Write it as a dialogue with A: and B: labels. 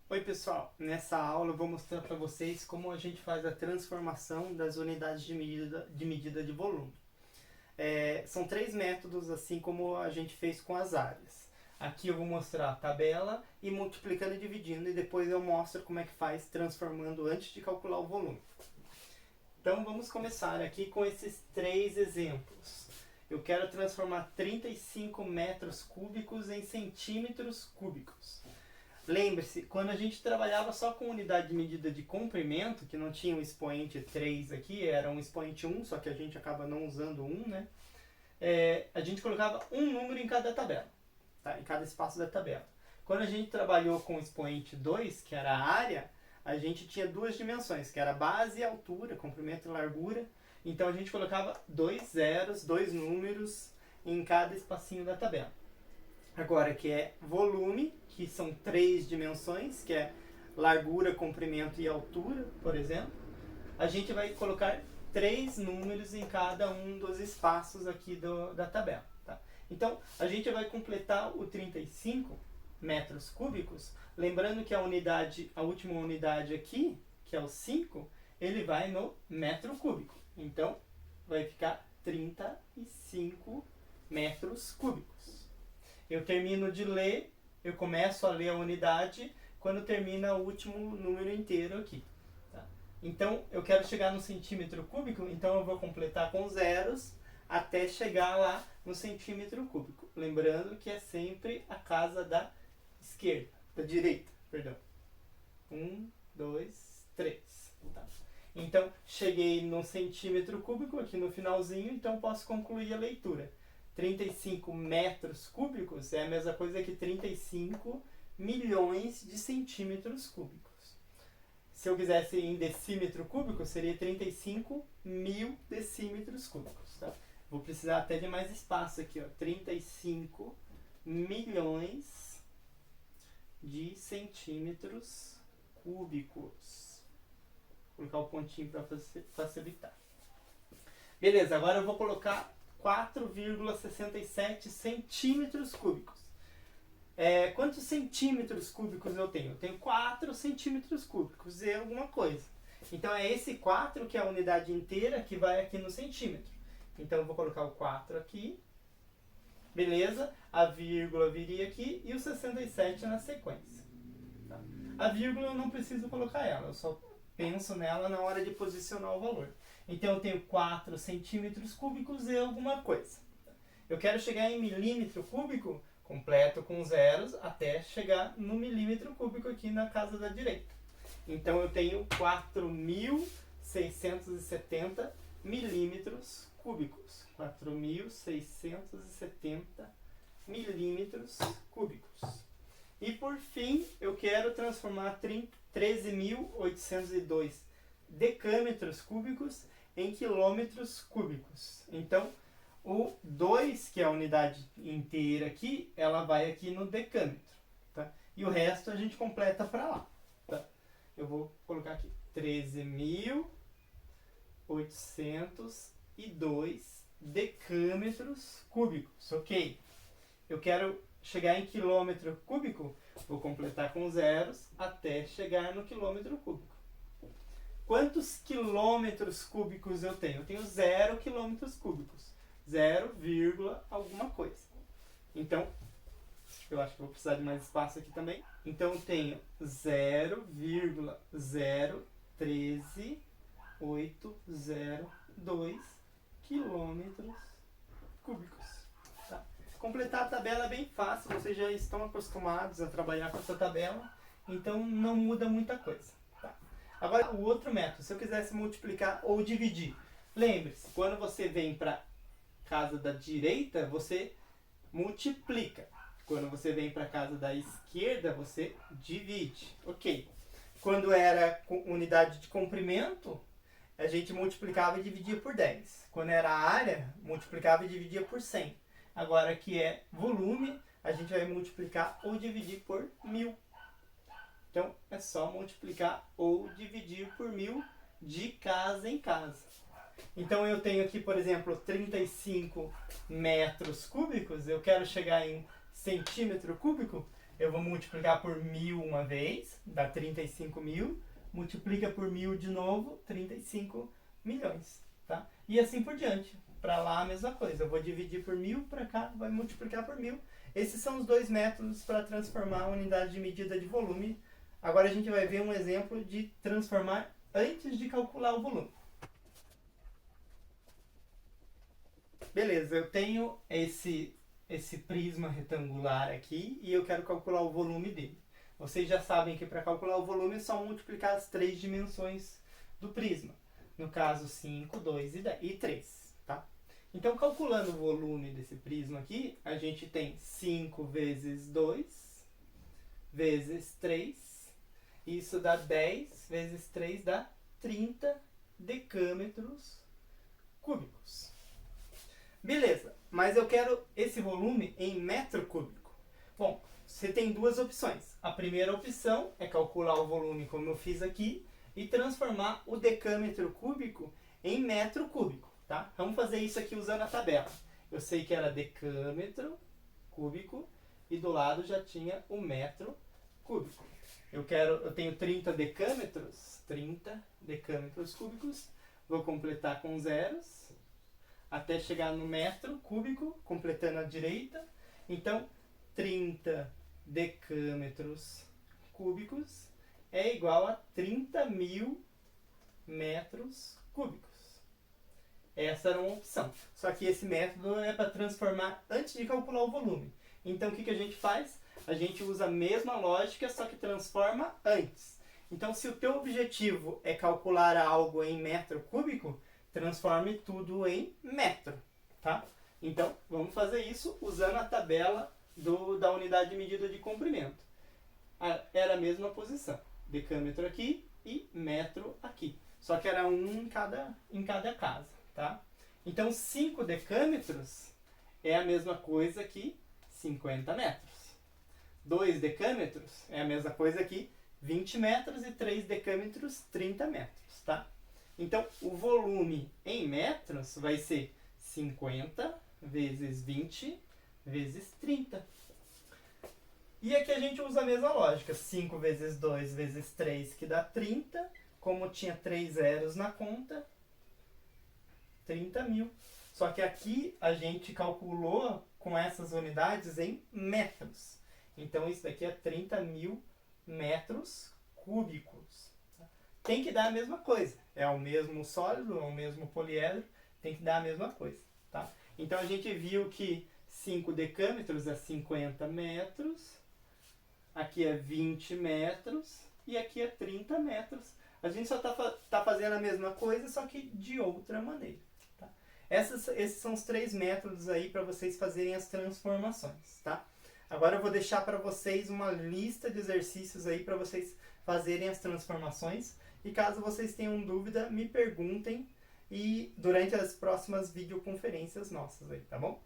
A: Oi pessoal, nessa aula eu vou mostrar para vocês como a gente faz a transformação das unidades de medida de volume. São três métodos, assim como a gente fez com as áreas. Aqui eu vou mostrar a tabela e multiplicando e dividindo, e depois eu mostro como é que faz transformando antes de calcular o volume. Então vamos começar aqui com esses três exemplos. Eu quero transformar 35 metros cúbicos em centímetros cúbicos. Lembre-se, quando a gente trabalhava só com unidade de medida de comprimento, que não tinha um expoente 3 aqui, era um expoente 1, só que a gente acaba não usando 1, né? A gente colocava um número em cada tabela, tá? Em cada espaço da tabela. Quando a gente trabalhou com o expoente 2, que era a área, a gente tinha duas dimensões, que era base e altura, comprimento e largura. Então a gente colocava dois zeros, dois números em cada espacinho da tabela. Agora que é volume, que são três dimensões, que é largura, comprimento e altura, por exemplo, a gente vai colocar três números em cada um dos espaços aqui da tabela. Tá? Então, a gente vai completar o 35 metros cúbicos, lembrando que a última unidade aqui, que é o 5, ele vai no metro cúbico. Então, vai ficar 35 metros cúbicos. Eu termino de ler, eu começo a ler a unidade quando termina o último número inteiro aqui. Tá? Então, eu quero chegar no centímetro cúbico, então eu vou completar com zeros até chegar lá no centímetro cúbico. Lembrando que é sempre a casa da esquerda, da direita, perdão. 1, 2, 3. Tá? Então, cheguei no centímetro cúbico aqui no finalzinho, então posso concluir a leitura. 35 metros cúbicos é a mesma coisa que 35 milhões de centímetros cúbicos. Se eu quisesse em decímetro cúbico, seria 35 mil decímetros cúbicos. Tá? Vou precisar até de mais espaço aqui. Ó. 35 milhões de centímetros cúbicos. Vou colocar o pontinho para facilitar. Beleza, agora eu vou colocar 4,67 centímetros cúbicos. Quantos centímetros cúbicos eu tenho? Eu tenho 4 centímetros cúbicos e alguma coisa. Então é esse 4 que é a unidade inteira que vai aqui no centímetro. Então eu vou colocar o 4 aqui. Beleza? A vírgula viria aqui e o 67 na sequência. Tá? A vírgula eu não preciso colocar ela, eu só penso nela na hora de posicionar o valor. Então eu tenho 4 centímetros cúbicos e alguma coisa. Eu quero chegar em milímetro cúbico, completo com zeros, até chegar no milímetro cúbico aqui na casa da direita. Então eu tenho 4.670 milímetros cúbicos. 4.670 milímetros cúbicos. E por fim, eu quero transformar 13.802 decâmetros cúbicos em quilômetros cúbicos. Então, o 2, que é a unidade inteira aqui, ela vai aqui no decâmetro. Tá? E o resto a gente completa para lá. Tá? Eu vou colocar aqui 13.802 decâmetros cúbicos. Ok. Eu quero chegar em quilômetro cúbico, vou completar com zeros até chegar no quilômetro cúbico. Quantos quilômetros cúbicos eu tenho? Eu tenho 0 quilômetros cúbicos. 0, alguma coisa. Então, eu acho que vou precisar de mais espaço aqui também. Então, eu tenho 0,013802 quilômetros cúbicos. Tá? Completar a tabela é bem fácil, vocês já estão acostumados a trabalhar com essa tabela, então não muda muita coisa. Agora, o outro método, se eu quisesse multiplicar ou dividir. Lembre-se, quando você vem para a casa da direita, você multiplica. Quando você vem para a casa da esquerda, você divide. Ok. Quando era unidade de comprimento, a gente multiplicava e dividia por 10. Quando era área, multiplicava e dividia por 100. Agora que é volume, a gente vai multiplicar ou dividir por 1000. Então, é só multiplicar ou dividir por 1000 de casa em casa. Então, eu tenho aqui, por exemplo, 35 metros cúbicos. Eu quero chegar em centímetro cúbico. Eu vou multiplicar por 1000 uma vez, dá 35.000. Multiplica por 1000 de novo, 35 milhões. Tá? E assim por diante. Para lá a mesma coisa. Eu vou dividir por 1000, para cá vai multiplicar por 1000. Esses são os dois métodos para transformar a unidade de medida de volume. Agora a gente vai ver um exemplo de transformar antes de calcular o volume. Beleza, eu tenho esse prisma retangular aqui e eu quero calcular o volume dele. Vocês já sabem que para calcular o volume é só multiplicar as três dimensões do prisma. No caso, 5, 2 e 3. Tá? Então, calculando o volume desse prisma aqui, a gente tem 5 vezes 2 vezes 3. Isso dá 10 vezes 3 dá 30 decâmetros cúbicos. Beleza, mas eu quero esse volume em metro cúbico. Bom, você tem duas opções. A primeira opção é calcular o volume como eu fiz aqui e transformar o decâmetro cúbico em metro cúbico. Tá? Vamos fazer isso aqui usando a tabela. Eu sei que era decâmetro cúbico e do lado já tinha o metro cúbico. Eu tenho 30 decâmetros cúbicos. Vou completar com zeros até chegar no metro cúbico, completando a direita. Então, 30 decâmetros cúbicos é igual a 30.000 metros cúbicos. Essa era uma opção. Só que esse método é para transformar antes de calcular o volume. Então, o que a gente faz? A gente usa a mesma lógica, só que transforma antes. Então, se o teu objetivo é calcular algo em metro cúbico, transforme tudo em metro, tá? Então, vamos fazer isso usando a tabela da unidade de medida de comprimento. Era a mesma posição, decâmetro aqui e metro aqui. Só que era um em cada casa, tá? Então, 5 decâmetros é a mesma coisa que 50 metros. 2 decâmetros é a mesma coisa que 20 metros e 3 decâmetros, 30 metros, tá? Então, o volume em metros vai ser 50 vezes 20 vezes 30. E aqui a gente usa a mesma lógica. 5 vezes 2 vezes 3, que dá 30. Como tinha 3 zeros na conta, 30.000. Só que aqui a gente calculou com essas unidades em metros. Então, isso daqui é 30.000 metros cúbicos. Tem que dar a mesma coisa. É o mesmo sólido, é o mesmo poliedro, tem que dar a mesma coisa. Tá? Então, a gente viu que 5 decâmetros é 50 metros, aqui é 20 metros e aqui é 30 metros. A gente só está fazendo a mesma coisa, só que de outra maneira. Tá? Esses são os 3 métodos aí para vocês fazerem as transformações. Tá? Agora eu vou deixar para vocês uma lista de exercícios aí para vocês fazerem as transformações. E caso vocês tenham dúvida, me perguntem e durante as próximas videoconferências nossas aí, tá bom?